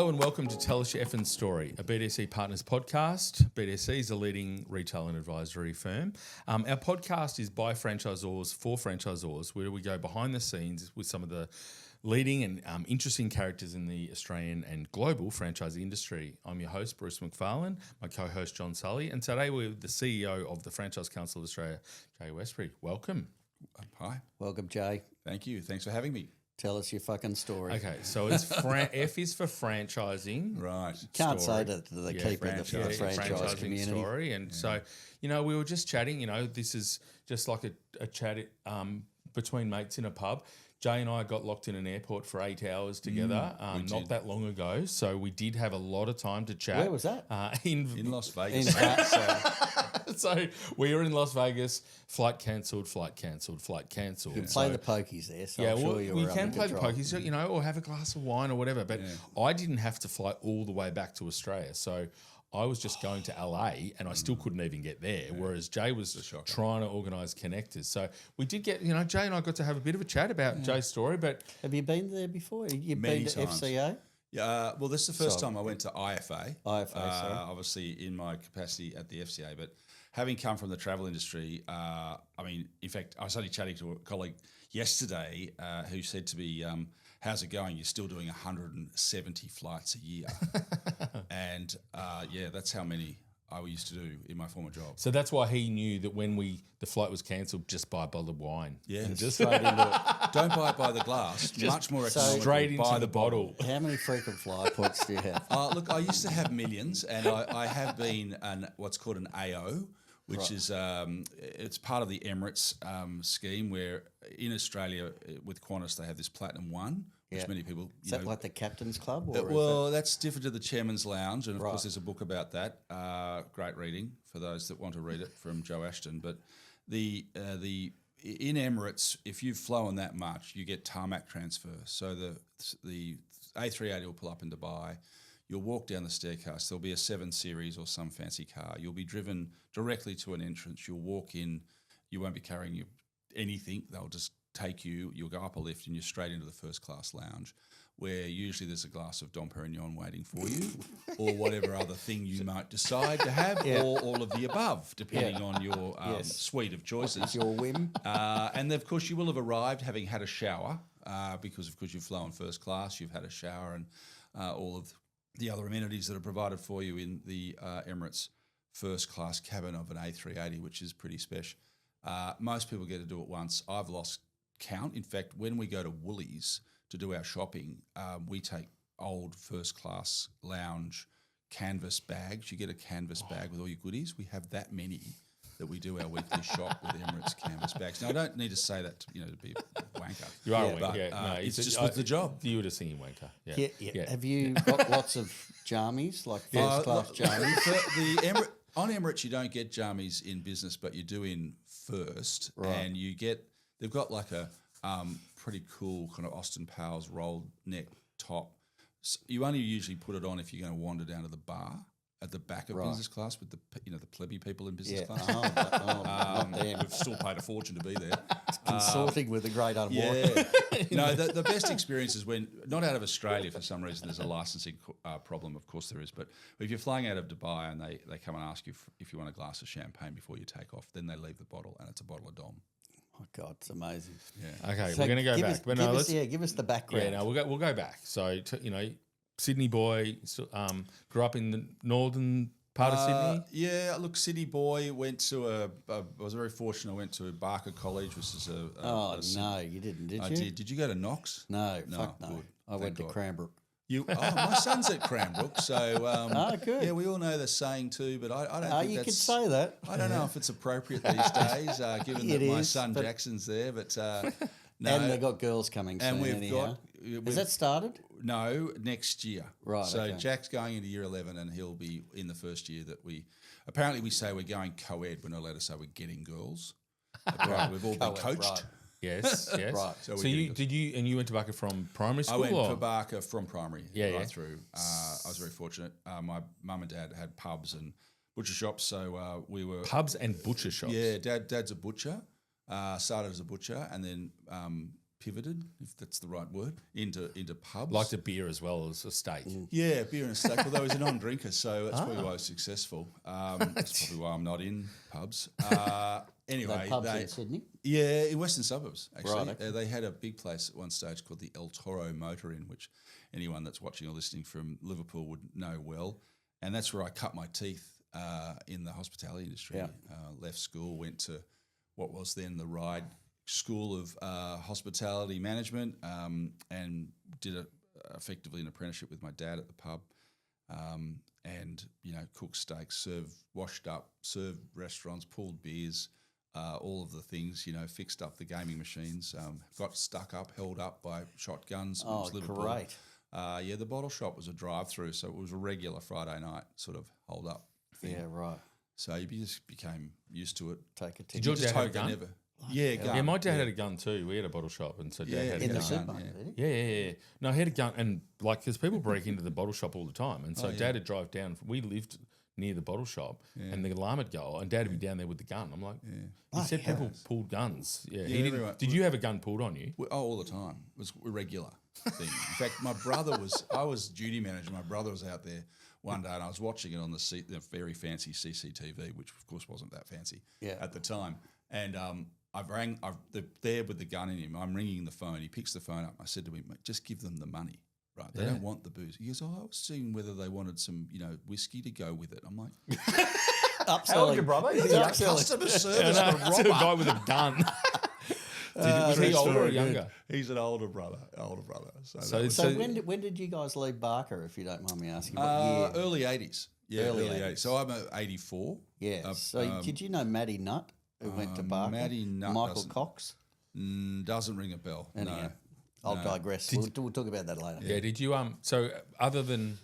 Hello and welcome to Tell Us Your Effing Story, a BDC Partners podcast. BDC is a leading retail and advisory firm. Our podcast is by franchisors for franchisors, where we go behind the scenes with some of the leading and interesting characters in the Australian and global franchising industry. I'm your host, Bruce McFarlane, my co-host, John Sully, and today we're with the CEO of the Franchise Council of Australia, Jay Westbury. Welcome. Hi. Welcome, Jay. Thank you. Thanks for having me. Tell us your fucking story. Okay, so it's F is for franchising. Right. Can't story. say that to the keeper of the franchise franchising community. story. And so, we were just chatting, this is just like a chat between mates in a pub. Jay and I got locked in an airport for 8 hours together not that long ago. So we did have a lot of time to chat. Where was that? In Las Vegas. So we were in Las Vegas, flight cancelled. You can play the pokies there, so I'm sure we can play the pokies, or have a glass of wine or whatever. But I didn't have to fly all the way back to Australia. So I was just going to LA and I still couldn't even get there, whereas Jay was trying to organise connectors. So we did get, Jay and I got to have a bit of a chat about Jay's story. But have you been there before? You've Many been to times. FCA? Yeah. Well, this is the first time I went to IFA. IFA, sorry. Obviously in my capacity at the FCA, but having come from the travel industry, in fact, I was only chatting to a colleague yesterday who said to me, how's it going? You're still doing 170 flights a year. And that's how many I used to do in my former job. so that's why he knew that when the flight was cancelled, just buy a bottle of wine. Yeah. And just straight into it. Don't buy it by the glass. Much more economical. Straight into buy the bottle. How many frequent flyer points do you have? Look, I used to have millions, and I have been what's called an AO, which is it's part of the Emirates scheme, where in Australia with Qantas they have this Platinum 1, which many people Is that like the Captain's Club? Or well, that's different to the Chairman's Lounge, and of course there's a book about that. Great reading for those that want to read it from Joe Ashton. But the in Emirates, if you've flown that much, you get tarmac transfer. So the A380 will pull up in Dubai. You'll walk down the staircase. There'll be a 7 Series or some fancy car. You'll be driven directly to an entrance. You'll walk in. You won't be carrying anything. They'll just take you. You'll go up a lift and you're straight into the first class lounge, where usually there's a glass of Dom Perignon waiting for you, or whatever other thing you might decide to have, or all of the above, depending on your suite of choices. It's your whim. And of course, you will have arrived having had a shower because, of course, you've flown first class. You've had a shower and all of the other amenities that are provided for you in the Emirates first class cabin of an A380, which is pretty special. Most people get to do it once. I've lost count. In fact, when we go to Woolies to do our shopping, we take old first class lounge canvas bags. You get a canvas bag with all your goodies. We have that many that we do our weekly shop with Emirates canvas bags. Now, I don't need to say that to be a wanker. You are a wanker, no, it's just with the job. You were just singing wanker. Yeah. Have you got lots of jammies, like first class jammies? On Emirates, you don't get jammies in business, but you do in first. Right. And they've got like a pretty cool kind of Austin Powers rolled neck top. So you only usually put it on if you're going to wander down to the bar at the back of business class with the plebby people in business class. We've still paid a fortune to be there. Consorting with the great unborn. Yeah. No, the best experience is when, not out of Australia for some reason, there's a licensing problem, of course there is, but if you're flying out of Dubai and they come and ask you if you want a glass of champagne before you take off, then they leave the bottle and it's a bottle of Dom. Oh God, it's amazing. Yeah. Okay, So we're going to go back. Give us the background. Yeah, no, we'll go back. So, Sydney boy, grew up in the northern part of Sydney. Yeah, look, city boy, I was very fortunate. I went to Barker College, which is no, you didn't, did you? I did. Did you go to Knox? No, fuck no. Good. I went to Cranbrook. My son's at Cranbrook, so good. Yeah, we all know the saying too, but I don't think you that's... could say that. I don't know if it's appropriate these days, given that my son Jackson's there, but no. And they've got girls coming soon. And Has that started? No, next year. Right. So okay. Jack's going into year 11, and he'll be in the first year that apparently we say we're going co-ed. We're not allowed to say we're getting girls. We've all been coached. Right. Yes. Right. So you went to Barker from primary school? I went to Barker from primary through. I was very fortunate. My mum and dad had pubs and butcher shops, so we were... Pubs and butcher shops? Yeah, Dad's a butcher. Started as a butcher and then pivoted, if that's the right word, into pubs. Liked a beer as well as a steak. Yeah, beer and steak. Although he's a non-drinker, so that's probably why I was successful. That's probably why I'm not in pubs. Anyway, pubs in Sydney? Yeah, in Western Suburbs, actually. Right, okay. They had a big place at one stage called the El Toro Motor Inn, which anyone that's watching or listening from Liverpool would know well. And that's where I cut my teeth in the hospitality industry. Yeah. Left school, went to what was then the Ryde School of Hospitality Management, and did effectively an apprenticeship with my dad at the pub. And, cooked steaks, washed up, served restaurants, pulled beers, all of the things, fixed up the gaming machines, got stuck up, held up by shotguns. Oh, It was Liverpool. great. The bottle shop was a drive-through, so it was a regular Friday night sort of hold-up thing. Yeah, right. So you just became used to it. Take a Did ticket. your You just dad have a hope they gun? never. Yeah, gun. Yeah, my dad had a gun too. We had a bottle shop, and so Dad had a In the gun. supermarket, did he? Yeah. No, he had a gun, and because people break into the bottle shop all the time, and so Dad would drive down. We lived near the bottle shop, and the alarm would go, and Dad would be down there with the gun. I'm like, he said people pulled guns. Yeah, he didn't. everyone- Did you have a gun pulled on you? All the time. It was a regular thing. In fact, I was duty manager. My brother was out there one day, and I was watching it on the very fancy CCTV, which of course wasn't that fancy at the time. And there with the gun in him. I'm ringing the phone. He picks the phone up. I said to him, "Mate, just give them the money. Right? They don't want the booze." He goes, "Oh, I was seeing whether they wanted some, whiskey to go with it." I'm like, Upselling. your brother? He's "That's upselling. customer service for a To a guy robber." with a gun. Was he older or younger? He's an older brother. So So when did you guys leave Barker, if you don't mind me asking? What year? early 80s. Yeah, Early early 80s. 80s. So I'm 84. Yeah. So did you know Matty Nutt, who went to Barker? Matty Nutt Michael doesn't- Cox? Doesn't ring a bell. Anyhow, No. I'll digress. We'll talk about that later. Yeah. Did you so other than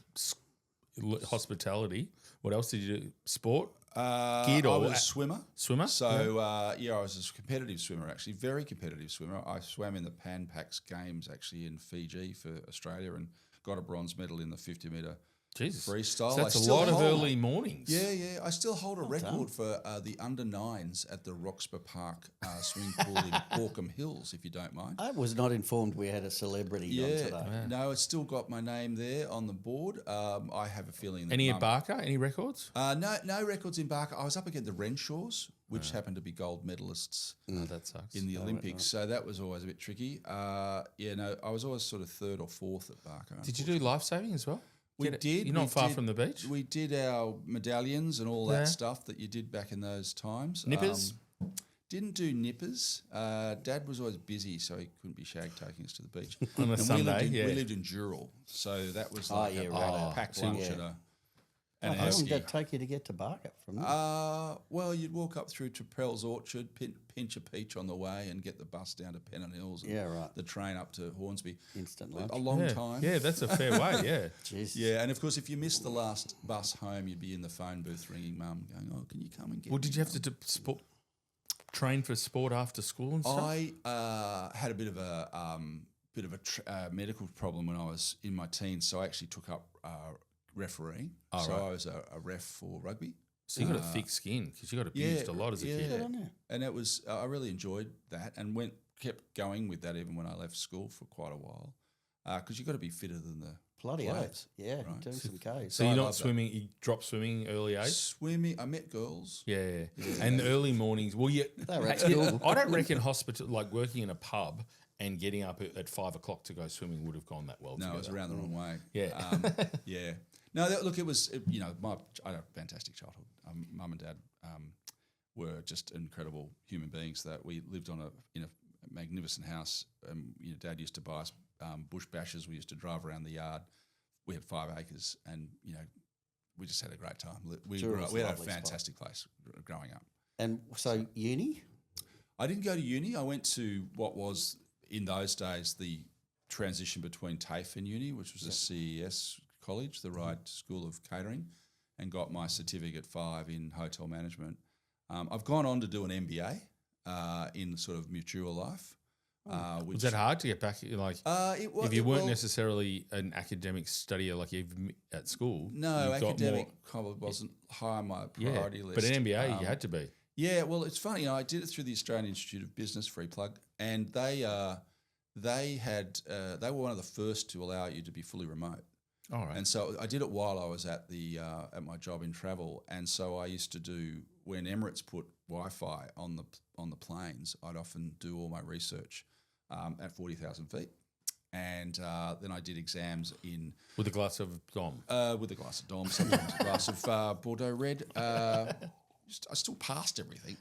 hospitality, what else did you do? Sport? Kid I or was a swimmer. swimmer? So, I was a competitive swimmer, actually, very competitive swimmer. I swam in the Pan Pacs Games, actually, in Fiji for Australia and got a bronze medal in the 50-metre Jesus. freestyle. So that's I a still lot of hold- early mornings. Yeah. I still hold a record for the under-9s at the Roxburgh Park swimming pool in Borkham Hills, if you don't mind. I was not informed we had a celebrity on today. No, it's still got my name there on the board. I have a feeling that Any at Barker? Any records? no records in Barker. I was up against the Renshaws, which happened to be gold medalists Oh, that sucks. in the Olympics, so that was always a bit tricky. I was always sort of third or fourth at Barker. Did you do life saving as well? We did. You're not we far did- from the beach. We did our medallions and all Yeah. that stuff that you did back in those times. Nippers? Didn't do nippers. Dad was always busy, so he couldn't be shag taking us to the beach. On a And Sunday, we lived in Dural, so that was like yeah, a right. packed Yeah. lunch and an How long esky. did that take you to get to Barker from there? Well, you'd walk up through Trapel's Orchard, pinch a peach on the way, and get the bus down to Pennant Hills. And Yeah, right. The train up to Hornsby. Instant lunch. A long time. Yeah, that's a fair way. Yeah. Jeez. Yeah, and of course, if you missed the last bus home, you'd be in the phone booth ringing Mum, going, "Oh, can you come and get?" Well, me, did you have Mum?" to train for sport after school and stuff? I had a bit of a medical problem when I was in my teens, so I actually took up refereeing. Oh, so right. I was a ref for rugby. So you got a thick skin because you got abused a lot as a kid. Good on you. And it was I really enjoyed that and kept going with that even when I left school for quite a while because you've got to be fitter than the Bloody players. oath. Yeah, doing some Ks. So you're I not love that. swimming. You dropped swimming early age. Swimming, I met girls. Yeah. And the early mornings. Well, They were at school. I don't reckon working in a pub and getting up at 5 o'clock to go swimming would have gone that well. No, together. it was around the wrong way. Yeah. Yeah. No, look, it was, I had a fantastic childhood. Mum and Dad were just incredible human beings that we lived in a magnificent house. Dad used to buy us bush bashes. We used to drive around the yard. We had 5 acres and, we just had a great time. We had a lovely fantastic place growing up. And so uni? I didn't go to uni. I went to what was, in those days, the transition between TAFE and uni, which was a CES college, the Ryde School of Catering, and got my certificate 5 in hotel management. I've gone on to do an MBA in sort of mature life. Was that hard to get back? If you weren't necessarily an academic studier like you've at school, No, you've got academic more- probably wasn't high on my priority list. But an MBA, you had to be. Yeah, well, it's funny. I did it through the Australian Institute of Business, free plug, and they they were one of the first to allow you to be fully remote. All right. And so I did it while I was at my job in travel. And so I used to do, when Emirates put Wi-Fi on the planes, I'd often do all my research at 40,000 feet. And then I did exams with a glass of Dom. Sometimes a glass of Bordeaux Red. I still passed everything.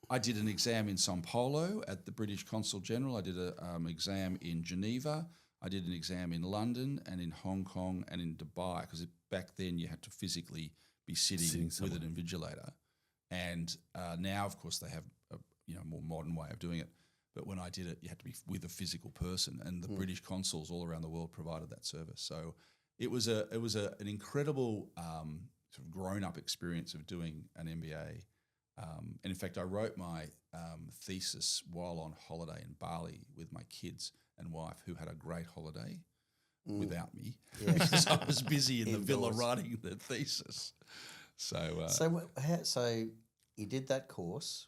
I did an exam in Sao Paulo at the British Consul General. I did an exam in Geneva. I did an exam in London and in Hong Kong and in Dubai, because back then you had to physically be sitting with an invigilator. And now, of course, they have a more modern way of doing it. But when I did it, you had to be with a physical person, and the British consuls all around the world provided that service. So it was an incredible sort of grown-up experience of doing an MBA. And in fact, I wrote my thesis while on holiday in Bali with my kids and wife, who had a great holiday without me, because I was busy in the villa writing the thesis. So you did that course,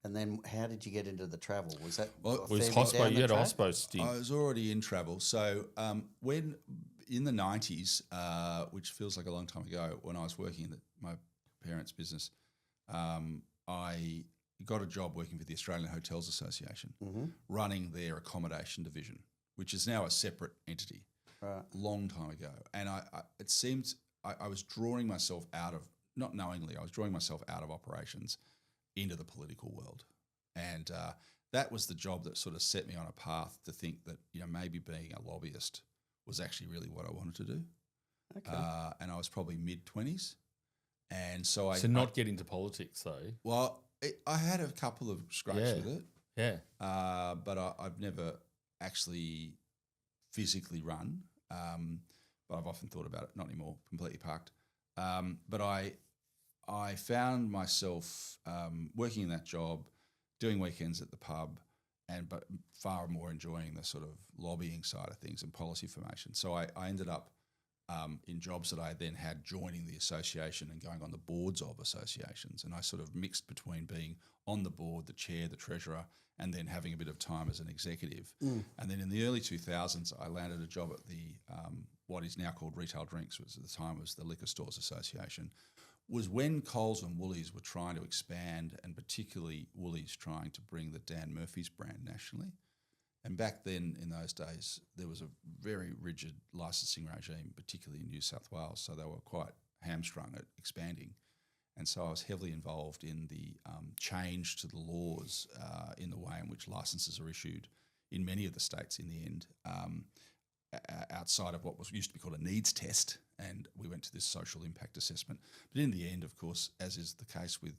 and then how did you get into the travel? Was that was hospo? You had a hospo stint. I was already in travel. So when in the 90s, which feels like a long time ago, when I was working in my parents' business, I got a job working for the Australian Hotels Association, running their accommodation division, which is now a separate entity. Right. Long time ago. And it seemed I was drawing myself out of, not knowingly, I was drawing myself out of operations into the political world. And that was the job that sort of set me on a path to think that, maybe being a lobbyist was actually really what I wanted to do. Okay. And I was probably mid-20s. And so not get into politics though. Well, I had a couple of scrapes with it. Yeah. But I've never actually physically run. But I've often thought about it, not anymore, completely parked. But I found myself working in that job, doing weekends at the pub, but far more enjoying the sort of lobbying side of things and policy formation. So I ended up in jobs that I then had joining the association and going on the boards of associations. And I sort of mixed between being on the board, the chair, the treasurer, and then having a bit of time as an executive. And then in the early 2000s, I landed a job at the what is now called Retail Drinks, which at the time was the Liquor Stores Association, was when Coles and Woolies were trying to expand, and particularly Woolies trying to bring the Dan Murphy's brand nationally. And back then, in those days, there was a very rigid licensing regime, particularly in New South Wales, so they were quite hamstrung at expanding. And so I was heavily involved in the change to the laws in the way in which licences are issued in many of the states in the end, outside of what used to be called a needs test, and we went to this social impact assessment. But in the end, of course, as is the case with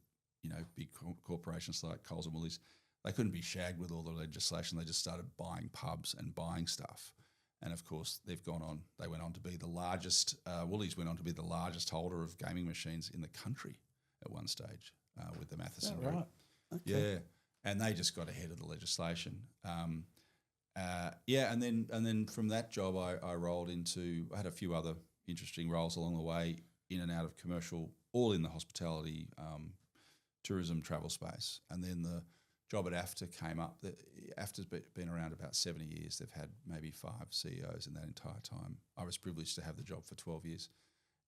big corporations like Coles and Woolies, they couldn't be shagged with all the legislation. They just started buying pubs and buying stuff. And of course, they went on to be the largest, Woolies went on to be the largest holder of gaming machines in the country at one stage with the Matheson Group. Right. Okay. Yeah. And they just got ahead of the legislation. And then from that job, I rolled into, I had a few other interesting roles along the way, in and out of commercial, all in the hospitality, tourism, travel space. And then the job at AFTA came up. AFTA's been around about 70 years. They've had maybe 5 CEOs in that entire time. I was privileged to have the job for 12 years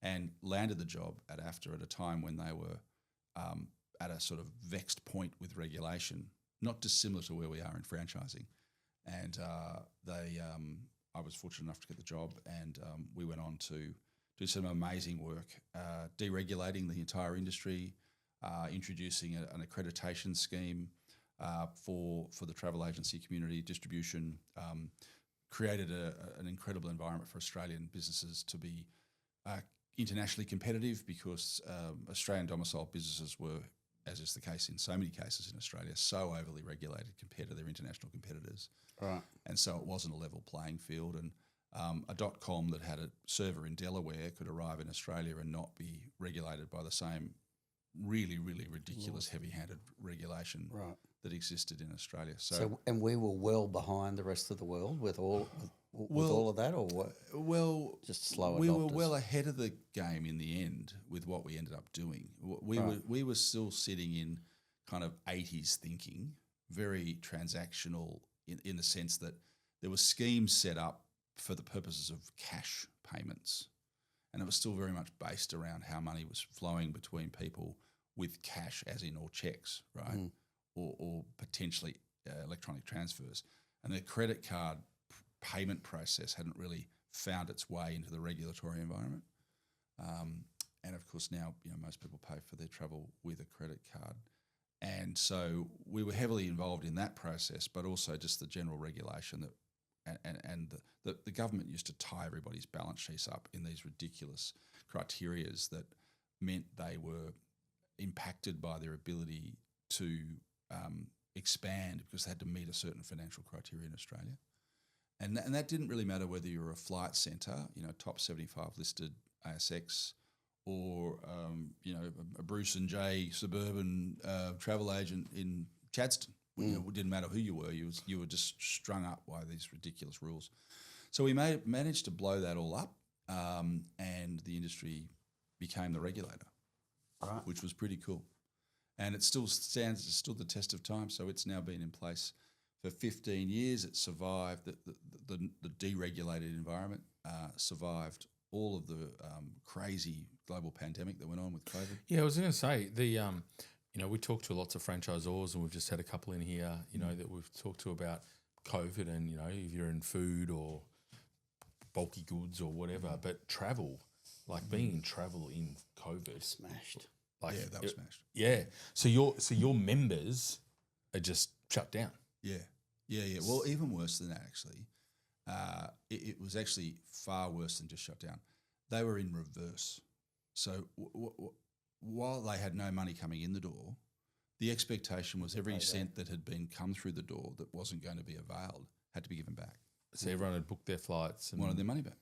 and landed the job at AFTA at a time when they were at a sort of vexed point with regulation, not dissimilar to where we are in franchising. And I was fortunate enough to get the job, and we went on to do some amazing work, deregulating the entire industry, introducing an accreditation scheme for the travel agency community, distribution, created an incredible environment for Australian businesses to be internationally competitive, because Australian domiciled businesses were, as is the case in so many cases in Australia, so overly regulated compared to their international competitors. Right. And so it wasn't a level playing field. And a .com that had a server in Delaware could arrive in Australia and not be regulated by the same really, really ridiculous heavy-handed regulation that existed in Australia. So and we were well behind the rest of the world with all of that, or what? Well, just slow adopters. We were well ahead of the game in the end with what we ended up doing. We were still sitting in kind of 80s thinking, very transactional, in the sense that there were schemes set up for the purposes of cash payments, and it was still very much based around how money was flowing between people with cash, as in or checks, right, or potentially electronic transfers, and the credit card payment process hadn't really found its way into the regulatory environment. And of course now, most people pay for their travel with a credit card. And so we were heavily involved in that process, but also just the general regulation that the government used to tie everybody's balance sheets up in these ridiculous criterias that meant they were impacted by their ability to expand because they had to meet a certain financial criteria in Australia. And that didn't really matter whether you were a flight centre, top 75 listed ASX, or a Bruce and Jay suburban travel agent in Chadstone. It didn't matter who you were; you were just strung up by these ridiculous rules. So we managed to blow that all up, and the industry became the regulator, Right. which was pretty cool. And it still stood the test of time. So it's now been in place for 15 years. It survived the deregulated environment, survived all of the crazy global pandemic that went on with COVID. Yeah, I was going to say we talk to lots of franchisors, and we've just had a couple in here, that we've talked to about COVID, and if you're in food or bulky goods or whatever, but travel, like being in travel in COVID, Smashed. like That was smashed. Yeah, so your members are just shut down. Yeah. Well, even worse than that, actually. It was actually far worse than just shut down. They were in reverse. So while they had no money coming in the door, the expectation was every cent that had been come through the door that wasn't going to be availed had to be given back. So everyone had booked their flights and Wanted their money back.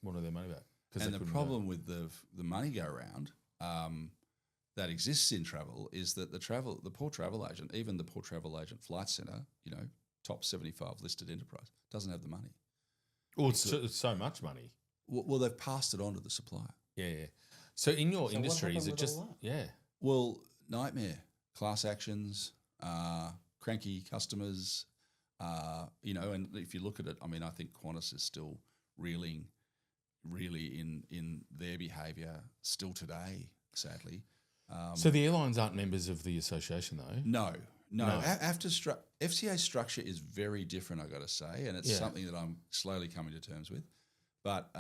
And the problem with the money go around that exists in travel is that the poor travel agent, even the poor travel agent flight centre, top 75 listed enterprise, doesn't have the money. Well, it's so much money. Well, they've passed it on to the supplier. Yeah. So in your industry, is it with just all Well, nightmare, class actions, cranky customers, and if you look at it, I think Qantas is still reeling really in their behaviour still today, sadly. So the airlines aren't members of the association, though? No. FCA structure is very different, I got to say, and it's something that I'm slowly coming to terms with. But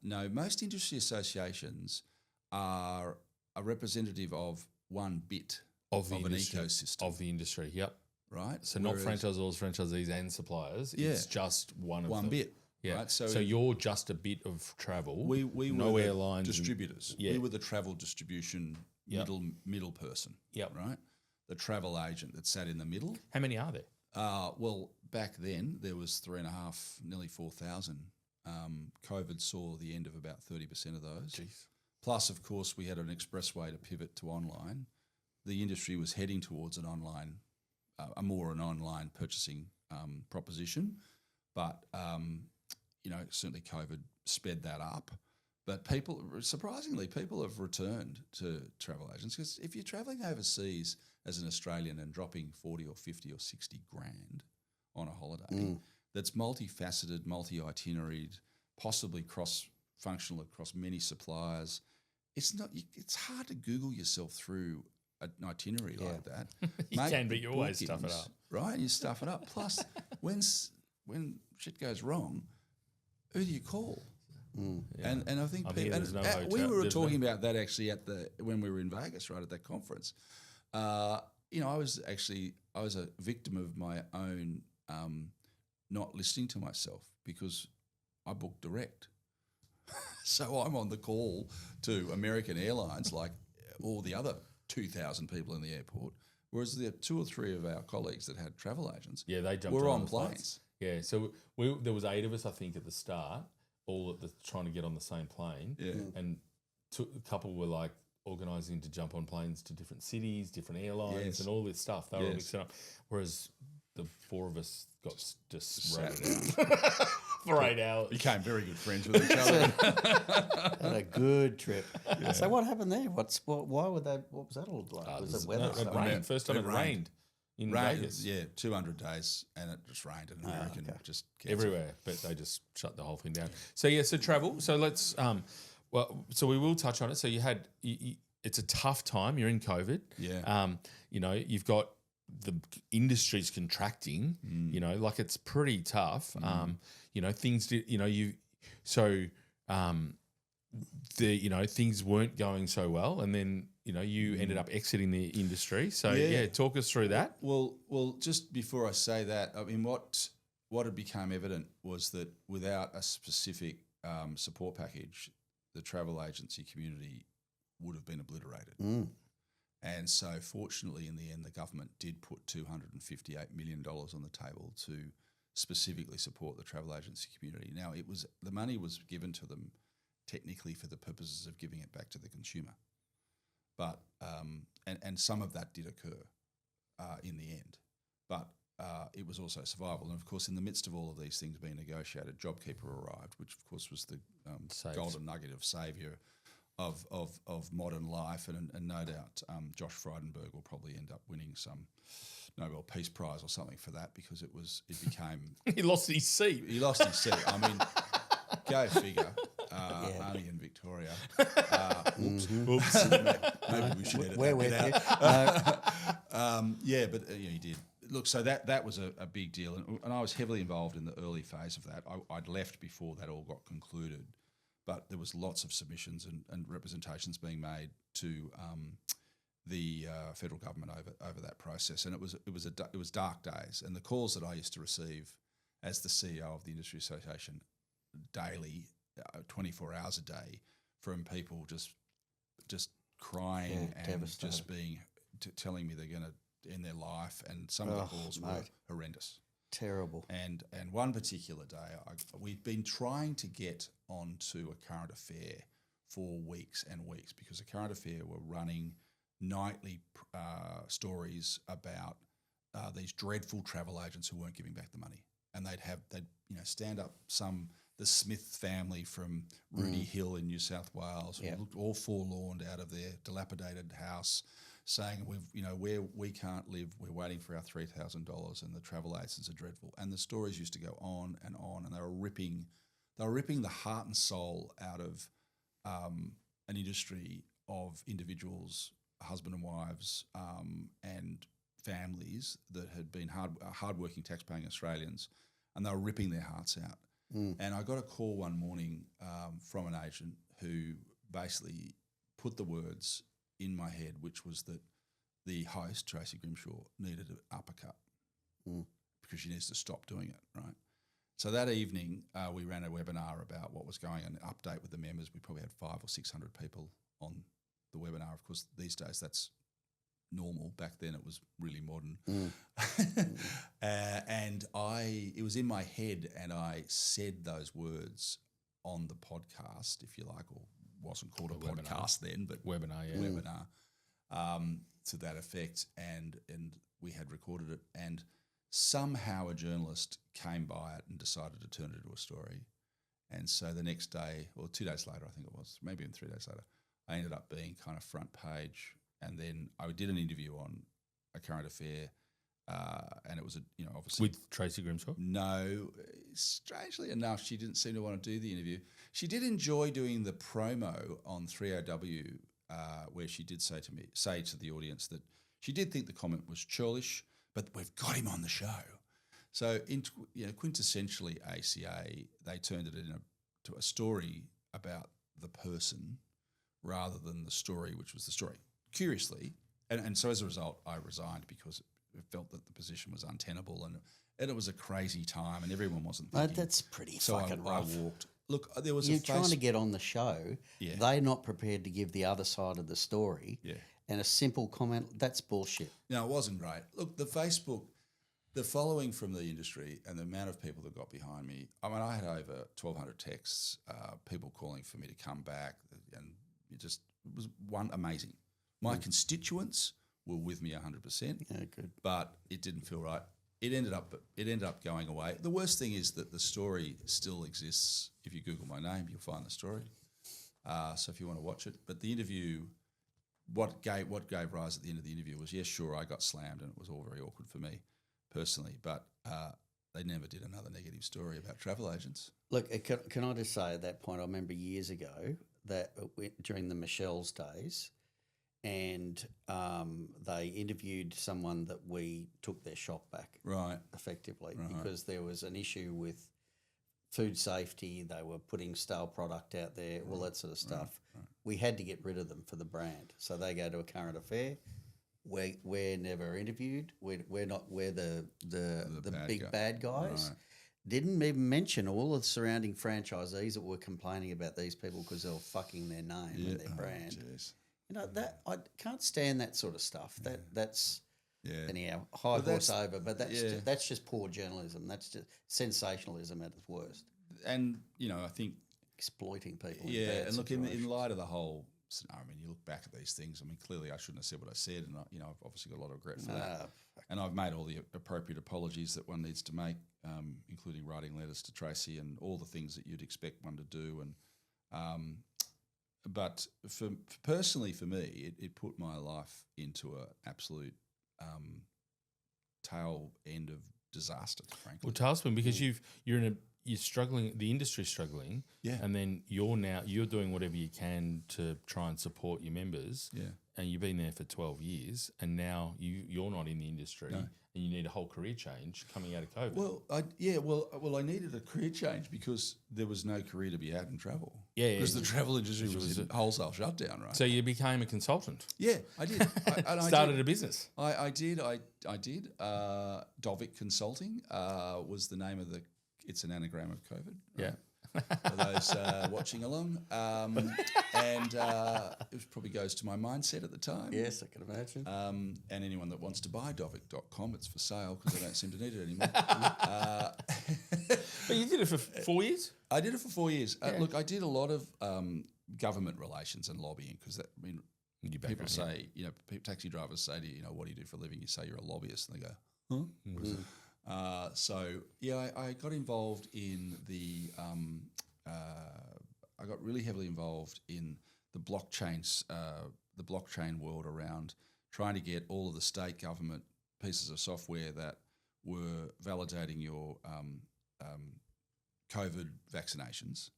no, most industry associations are a representative of one bit of an ecosystem. Of the industry, yep. Right? So not franchisors, franchisees and suppliers. Yeah. It's just one them. Bit. Yeah. Right? So you're just a bit of travel. We no were airlines. Distributors. We were the travel distribution middle person. Yep. Right? The travel agent that sat in the middle. How many are there? Well, back then there was 3,500, nearly 4,000. COVID saw the end of about 30% of those. Jeez. Plus, of course, we had an expressway to pivot to online. The industry was heading towards an online purchasing proposition, but certainly COVID sped that up. But surprisingly, people have returned to travel agents, because if you're travelling overseas as an Australian and dropping 40 or 50 or 60 grand on a holiday, that's multifaceted, multi-itineraried, possibly cross-functional across many suppliers, it's hard to Google yourself through an itinerary like that. You can, but you always stuff it up. Right, you stuff it up. Plus, when shit goes wrong, who do you call? Yeah. And I think we were talking about that actually when we were in Vegas, right, at that conference. I was a victim of my own not listening to myself, because I booked direct. So I'm on the call to American Airlines like all the other 2,000 people in the airport, whereas the 2 or 3 of our colleagues that had travel agents they jumped were on the planes. Flights. Yeah, so there was 8 of us, I think, at the start, all trying to get on the same plane. Yeah. And a couple were like organising to jump on planes to different cities, different airlines, and all this stuff. They were all mixing up. Whereas the 4 of us got just rated out for 8 hours. Became very good friends with each other. Had a good trip. Yeah. So what happened there? What was that all like? Was it weather? It rained. First time it rained in Rain, Vegas. yeah, 200 days, and it just rained, and American just cancelled. Everywhere, but they just shut the whole thing down. So so travel. So let's so we will touch on it. So you had it's a tough time. You're in COVID. Yeah. You've got the industry's contracting. Like it's pretty tough. Things did. Things weren't going so well, and then you ended up exiting the industry. So talk us through that. Well, just before I say that, I mean, what had become evident was that without a specific support package, the travel agency community would have been obliterated. And so, fortunately, in the end, the government did put $258 million on the table to specifically support the travel agency community. Now, the money was given to them technically for the purposes of giving it back to the consumer, but and some of that did occur in the end, but it was also survival. And of course, in the midst of all of these things being negotiated, JobKeeper arrived, which of course was the golden nugget of saviour of modern life, and no doubt Josh Frydenberg will probably end up winning some Nobel Peace Prize or something for that, because it became he lost his seat. I mean, go figure. Only in Victoria. Oops. Maybe we should edit that out. He did. Look, so that was a big deal, and I was heavily involved in the early phase of that. I'd left before that all got concluded, but there was lots of submissions and representations being made to the federal government over that process, and it was dark days. And the calls that I used to receive as the CEO of the Industry Association daily, 24 hours a day, from people just crying and just telling me they're going to end their life, and some of the calls were horrendous. Terrible. And one particular day, we've been trying to get onto a current affair for weeks and weeks, because a current affair were running nightly stories about these dreadful travel agents who weren't giving back the money, and they'd stand up the Smith family from Rooney Hill in New South Wales, who looked all forlorn out of their dilapidated house, saying we can't live, we're waiting for our $3,000, and the travel agents are dreadful. And the stories used to go on, and they were ripping the heart and soul out of an industry of individuals, husband and wives, and families that had been hardworking tax-paying Australians, and they were ripping their hearts out. And I got a call one morning from an agent who basically put the words in my head, which was that the host, Tracy Grimshaw, needed an uppercut because she needs to stop doing it, right? So that evening, we ran a webinar about what was going on, an update with the members. We probably had 500 or 600 people on the webinar. Of course, these days that's normal. Back then it was really modern. And it was in my head, and I said those words on the podcast, if you like, or wasn't called a podcast then, but webinar to that effect, and we had recorded it, and somehow a journalist came by it and decided to turn it into a story. And so the next day, or 2 days later, I think it was, maybe even 3 days later, I ended up being kind of front page. And then I did an interview on a current affair, and it was obviously with Tracy Grimshaw. No, strangely enough, she didn't seem to want to do the interview. She did enjoy doing the promo on 3OW, where she did say to the audience that she did think the comment was churlish, but we've got him on the show. So, quintessentially ACA, they turned it into a story about the person rather than the story, which was the story. Curiously, and so as a result, I resigned because it felt that the position was untenable, and it was a crazy time, and everyone wasn't thinking. That's pretty fucking rough. I walked. Look, there was You're trying to get on the show. Yeah. They're not prepared to give the other side of the story. Yeah. And a simple comment, that's bullshit. No, it wasn't great. Look, the following from the industry and the amount of people that got behind me, I mean, I had over 1,200 texts, people calling for me to come back, and it was amazing. My constituents were with me 100%. Yeah, good. But it didn't feel right. It ended up going away. The worst thing is that the story still exists. If you Google my name, you'll find the story. So if you want to watch it, but the interview what gave rise at the end of the interview was, yes, sure, I got slammed and it was all very awkward for me personally, but they never did another negative story about travel agents. Look, can I just say at that point, I remember years ago that during the Michelle's days, and they interviewed someone that we took their shop back, Right. effectively, Right. because there was an issue with food safety. They were putting stale product out there, all that sort of stuff. Right. We had to get rid of them for the brand. So they go to a current affair. We're never interviewed. We're the bad big guy. bad guys. Right. Didn't even mention all of the surrounding franchisees that were complaining about these people because they were fucking their name and their brand. Jeez. You know, that I can't stand that sort of stuff. That's Yeah. anyhow high But horse that's- over, but yeah. that's just poor journalism. That's just sensationalism at its worst, And, I think, exploiting people. in yeah, bad and look, in situations. light of the whole scenario, I mean, you look back at these things, I mean, clearly I shouldn't have said what I said, and, I've obviously got a lot of regret for that. And I've made all the appropriate apologies that one needs to make, including writing letters to Tracy and all the things that you'd expect one to do. And but personally for me, it put my life into an absolute tail end of disaster, frankly. Well, tailspin, because you're struggling, the industry's struggling, Yeah. and then you're doing whatever you can to try and support your members, Yeah. and you've been there for 12 years, and now you're not in the industry, No. and you need a whole career change coming out of COVID. Well, I needed a career change because there was no career to be had in travel. Yeah, because the travel industry was in a- wholesale shutdown, right? So you became a consultant, Yeah, I did. started a business. I did. Dovic Consulting was the name of the. It's an anagram of COVID. Yeah. Right? For those watching along, and it probably goes to my mindset at the time. Yes, I can imagine. And anyone that wants to buy Dovic.com, it's for sale because I don't seem to need it anymore. But you did it for 4 years? I did it for 4 years. Yeah. Look, I did a lot of government relations and lobbying because Your people background, say, taxi drivers say to you, what do you do for a living? You say you're a lobbyist, and they go, huh? I got involved in I got really heavily involved in the blockchain world around trying to get all of the state government pieces of software that were validating your COVID vaccinations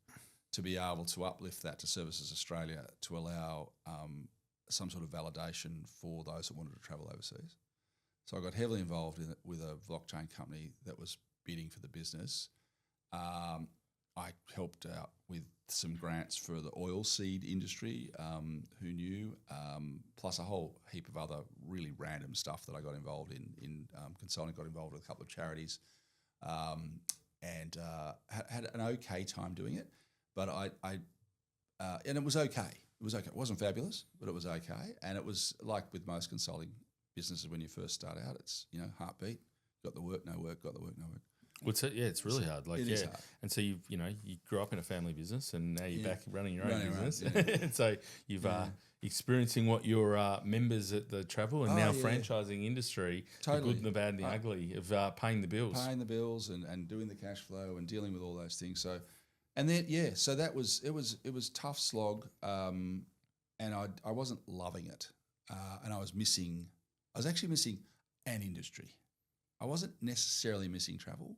to be able to uplift that to Services Australia to allow some sort of validation for those that wanted to travel overseas. So I got heavily involved in it with a blockchain company that was bidding for the business. I helped out with some grants for the oil seed industry, who knew, plus a whole heap of other really random stuff that I got involved in consulting, got involved with a couple of charities, and had an okay time doing it. But and it was okay. It was okay. It wasn't fabulous, but it was okay. And it was like with most consulting businesses when you first start out, it's, heartbeat, got the work, no work, got the work, no work. Well, it's really hard. It is hard. And so you grew up in a family business, and now you're back running your own Running our own, business. And so you've experiencing what your members at the travel and now franchising industry, Totally. the good and the bad and the ugly of paying the bills. Paying the bills and doing the cash flow and dealing with all those things. So, and then so that was it was tough slog, and I wasn't loving it, and I was actually missing an industry. I wasn't necessarily missing travel,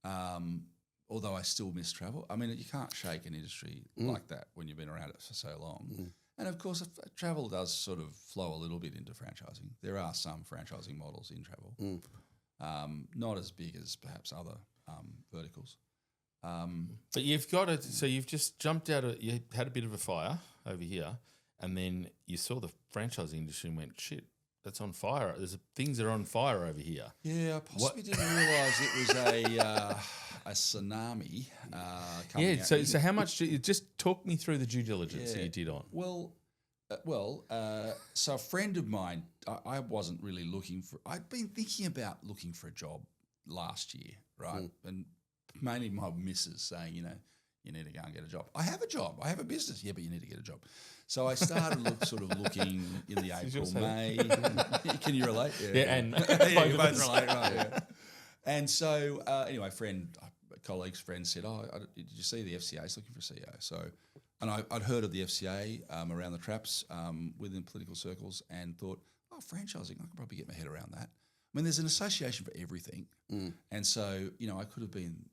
although I still miss travel. I mean, you can't shake an industry like that when you've been around it for so long. And of course, travel does sort of flow a little bit into franchising. There are some franchising models in travel, not as big as perhaps other verticals. But you've got it. So you've just jumped out. You had a bit of a fire over here, and then you saw the franchising industry and went, "Shit, that's on fire. There's things that are on fire over here." Yeah, I possibly didn't realise it was a tsunami coming Yeah. at So me. how much? Just talk me through the due diligence that Yeah. you did on. So a friend of mine, I wasn't really looking for. I'd been thinking about looking for a job last year, right? And mainly my missus saying, you need to go and get a job. I have a job. I have a business. Yeah, but you need to get a job. So I started looking in the April, May. Can you relate? Yeah, and yeah, you both relate, right? Yeah. And so anyway, colleague's friend said, "Oh, did you see the FCA is looking for a CEO?" So And I'd heard of the FCA around the traps within political circles and thought, franchising, I could probably get my head around that. I mean, there's an association for everything. And so, I could have been,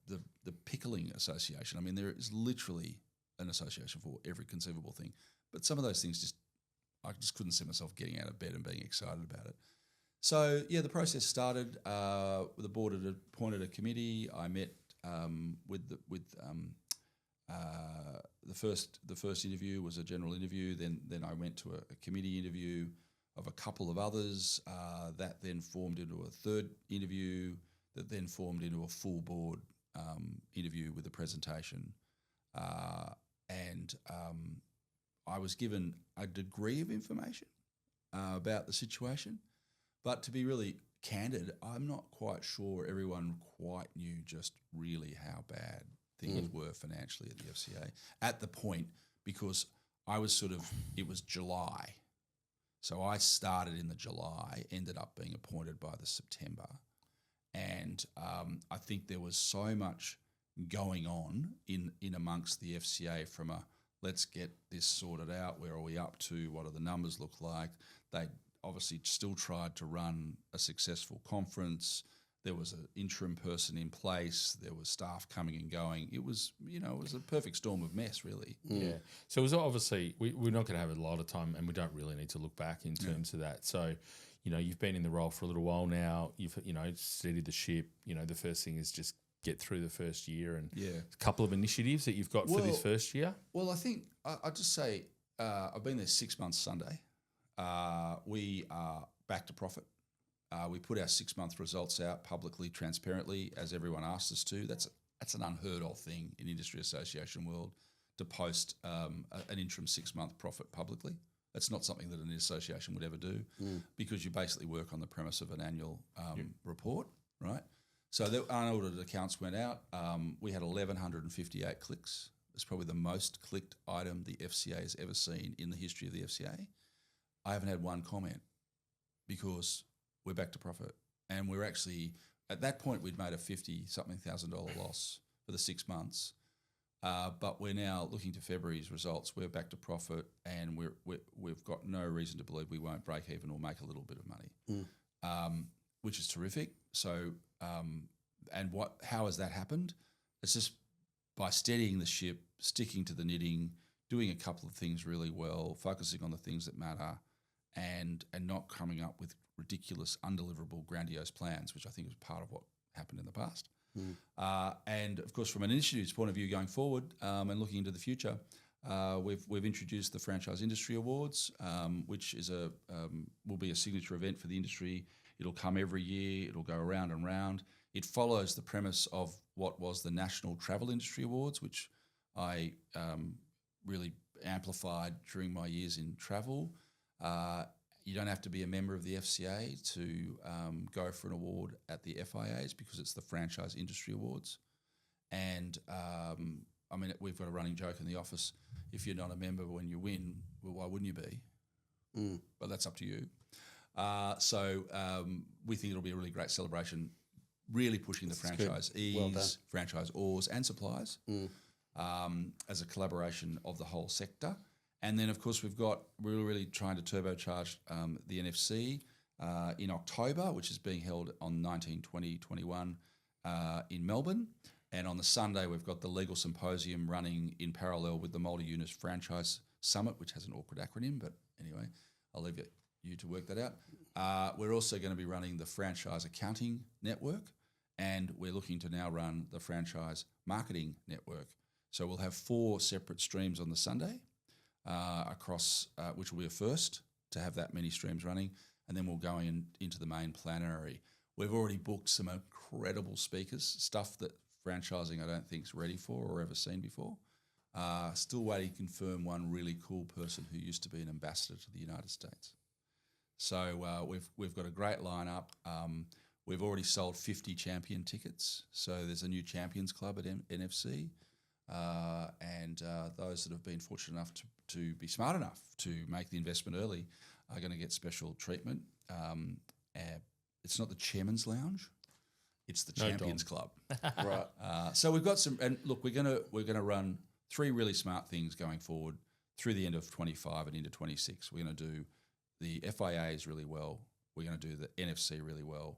the pickling association. I mean, there is literally an association for every conceivable thing. But some of those things I just couldn't see myself getting out of bed and being excited about it. So, the process started. The board had appointed a committee. I met with the first interview was a general interview. Then I went to a committee interview of a couple of others. That then formed into a third interview. That then formed into a full board interview with a presentation. And I was given a degree of information about the situation. But to be really candid, I'm not quite sure everyone quite knew just really how bad things were financially at the FCA at the point, because I was it was July. So I started in the July, ended up being appointed by the September. And I think there was so much going on in amongst the FCA from let's get this sorted out, where are we up to, what do the numbers look like? They obviously still tried to run a successful conference. There was an interim person in place. There was staff coming and going. It was, it was a perfect storm of mess, really. Yeah. So it was obviously, we're not going to have a lot of time, and we don't really need to look back in terms of that. So, you've been in the role for a little while now. You've, steadied the ship. The first thing is just get through the first year, and a couple of initiatives that you've got for this first year. Well, I think I'll just say I've been there 6 months Sunday. We are back to profit. We put our 6-month results out publicly, transparently, as everyone asked us to. That's an unheard of thing in industry association world, to post an interim 6-month profit publicly. That's not something that an association would ever do, because you basically work on the premise of an annual report, right? So the unaudited accounts went out. We had 1,158 clicks. It's probably the most clicked item the FCA has ever seen in the history of the FCA. I haven't had one comment, because we're back to profit. And we're actually, at that point, we'd made a $50-something thousand loss for the 6 months. But we're now looking to February's results. We're back to profit, and we've got no reason to believe we won't break even or make a little bit of money, which is terrific. So, how has that happened? It's just by steadying the ship, sticking to the knitting, doing a couple of things really well, focusing on the things that matter, and not coming up with ridiculous, undeliverable, grandiose plans, which I think is part of what happened in the past. And of course, from an initiative's point of view going forward, and looking into the future, we've introduced the Franchise Industry Awards, which is will be a signature event for the industry. It'll come every year. It'll go round and round. It follows the premise of what was the National Travel Industry Awards, which I really amplified during my years in travel. You don't have to be a member of the FCA to go for an award at the FIAs, because it's the Franchise Industry Awards. And we've got a running joke in the office: if you're not a member when you win, well, why wouldn't you be? But that's up to you. So we think it'll be a really great celebration, really pushing the franchisees, franchisors and suppliers as a collaboration of the whole sector. And then, of course, we're really trying to turbocharge the NFC in October, which is being held on 19, 20, 21 in Melbourne. And on the Sunday, we've got the Legal Symposium running in parallel with the Multi-Unit Franchise Summit, which has an awkward acronym, but anyway, I'll leave you to work that out. We're also going to be running the Franchise Accounting Network, and we're looking to now run the Franchise Marketing Network. So we'll have 4 separate streams on the Sunday, across, which will be a first to have that many streams running, and then we'll go into the main plenary. We've already booked some incredible speakers, stuff that franchising I don't think is ready for or ever seen before. Still waiting to confirm one really cool person who used to be an ambassador to the United States. So we've got a great lineup. We've already sold 50 champion tickets, so there's a new Champions Club at NFC. And those that have been fortunate enough to be smart enough to make the investment early are going to get special treatment. It's not the Chairman's Lounge; it's the Champions Club. Right. So we've got some, and look, we're going to run three really smart things going forward through the end of 25 and into 26. We're going to do the FIAs really well. We're going to do the NFC really well.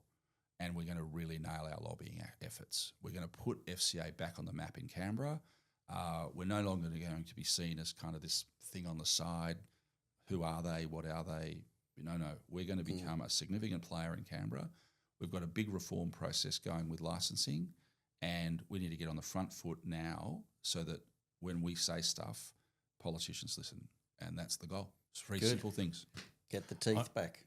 And we're going to really nail our lobbying efforts. We're going to put FCA back on the map in Canberra. We're no longer going to be seen as kind of this thing on the side. Who are they? What are they? No. We're going to become a significant player in Canberra. We've got a big reform process going with licensing, and we need to get on the front foot now so that when we say stuff, politicians listen. And that's the goal. It's three simple things. Get the teeth back.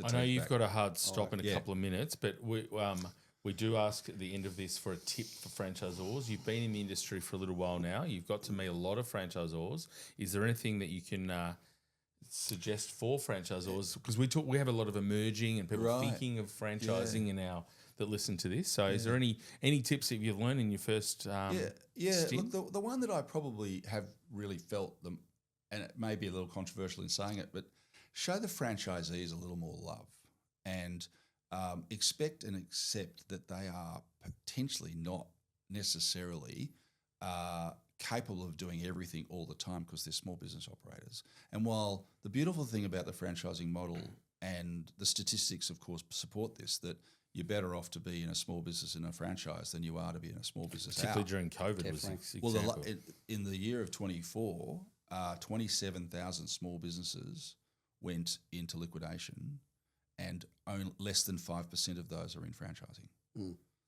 I know you've got a hard stop in a couple of minutes, but we do ask at the end of this for a tip for franchisors. You've been in the industry for a little while now. You've got to meet a lot of franchisors. Is there anything that you can suggest for franchisors? Because we have a lot of emerging and people thinking of franchising that listen to this. So is there any tips that you've learned in your first stint? Look, the one that I probably have really felt them, and it may be a little controversial in saying it, but show the franchisees a little more love and expect and accept that they are potentially not necessarily capable of doing everything all the time because they're small business operators. And while the beautiful thing about the franchising model and the statistics, of course, support this, that you're better off to be in a small business in a franchise than you are to be in a small business particularly during COVID was an example. Well, in the year of 24, 27,000 small businesses went into liquidation, and less than 5% of those are in franchising.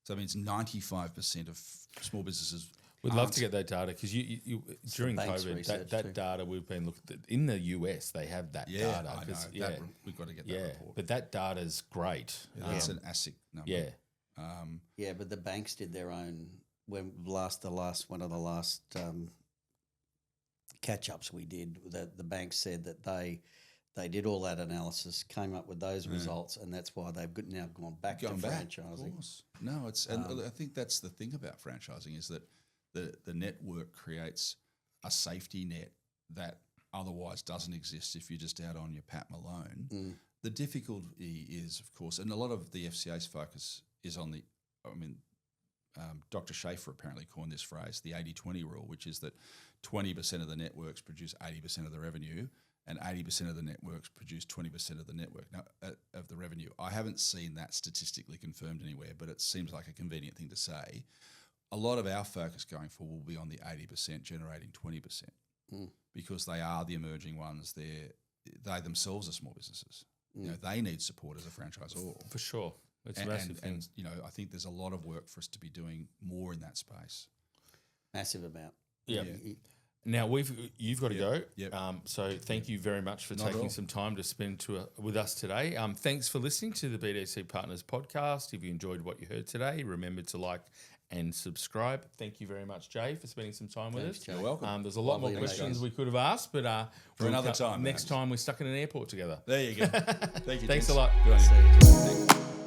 So it means 95% of small businesses. We'd love to get that data because you during COVID, that data we've been looking at. In the US, they have that data. I know. We've got to get that report. But that data's great. That's an ASIC number. Yeah. But the banks did their own. When one of the last catch-ups we did, the banks said that they did all that analysis, came up with those results, and that's why they've now gone back to franchising. Of course. No, and I think that's the thing about franchising is that the network creates a safety net that otherwise doesn't exist if you're just out on your Pat Malone. The difficulty is, of course, and a lot of the FCA's focus is on Dr. Schaefer apparently coined this phrase, the 80-20 rule, which is that 20% of the networks produce 80% of the revenue and 80% of the networks produce 20% of the network of the revenue. I haven't seen that statistically confirmed anywhere, but it seems like a convenient thing to say. A lot of our focus going forward will be on the 80% generating 20% because they are the emerging ones. They themselves are small businesses. They need support as a franchisor. For sure. It's a massive thing. And I think there's a lot of work for us to be doing more in that space. Massive amount. Yeah. Now you've got to go. Yep. So thank you very much for taking some time to spend with us today. Thanks for listening to the BDC Partners podcast. If you enjoyed what you heard today, remember to like and subscribe. Thank you very much, Jay, for spending some time with us. You're welcome. There's a lot more questions we could have asked, but for another time. Next time we're stuck in an airport together. There you go. Thank you. Thanks a lot. Good on you.